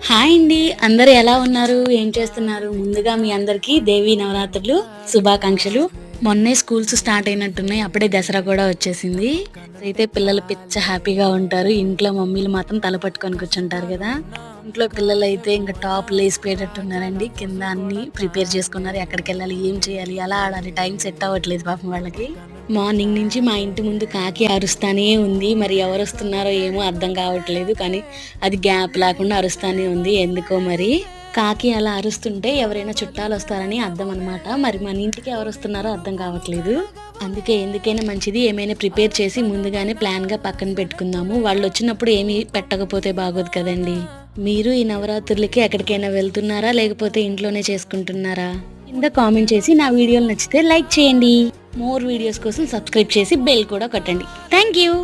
Hi అండి, అందరు ఎలా ఉన్నారు? ఏం చేస్తున్నారు? ముందుగా మీ అందరికీ దేవీ నవరాత్రులు శుభాకాంక్షలు. మొన్నే స్కూల్స్ స్టార్ట్ అయినట్టున్నాయి, అప్పుడే దసరా కూడా వచ్చేసింది. అయితే పిల్లలు పిచ్చ హ్యాపీగా ఉంటారు. ఇంట్లో మమ్మీలు మాత్రం తల పట్టుకొని కూర్చుంటారు కదా. ఇంట్లో పిల్లలు అయితే ఇంకా టాప్ లేసిపోయేటట్టున్నారండి. కింద అన్ని ప్రిపేర్ చేసుకున్నారు. ఎక్కడికి వెళ్ళాలి, ఏం చేయాలి, ఎలా ఆడాలి, టైం సెట్ అవ్వట్లేదు పాపం వాళ్ళకి. మార్నింగ్ నుంచి మా ఇంటి ముందు కాకి అరుస్తానే ఉంది. మరి ఎవరు వస్తున్నారో ఏమో అర్థం కావట్లేదు, కానీ అది గ్యాప్ లేకుండా అరుస్తానే ఉంది. ఎందుకో మరి కాకి అలా అరుస్తుంటే ఎవరైనా చుట్టాలు వస్తారని అర్థం అనమాట. మరి మన ఇంటికి ఎవరు వస్తున్నారో అర్థం కావట్లేదు. అందుకే ఎందుకైనా మంచిది ఏమైనా ప్రిపేర్ చేసి ముందుగానే ప్లాన్గా పక్కన పెట్టుకుందాము. వాళ్ళు వచ్చినప్పుడు ఏమీ పెట్టకపోతే బాగోదు కదండి. మీరు ఈ నవరాత్రులకి ఎక్కడికైనా వెళ్తున్నారా, లేకపోతే ఇంట్లోనే చేసుకుంటున్నారా? కింద కామెంట్ చేసి నా వీడియోలు నచ్చితే లైక్ చేయండి. మోర్ వీడియోస్ కోసం సబ్స్క్రైబ్ చేసి బెల్ కూడా కొట్టండి. Thank you.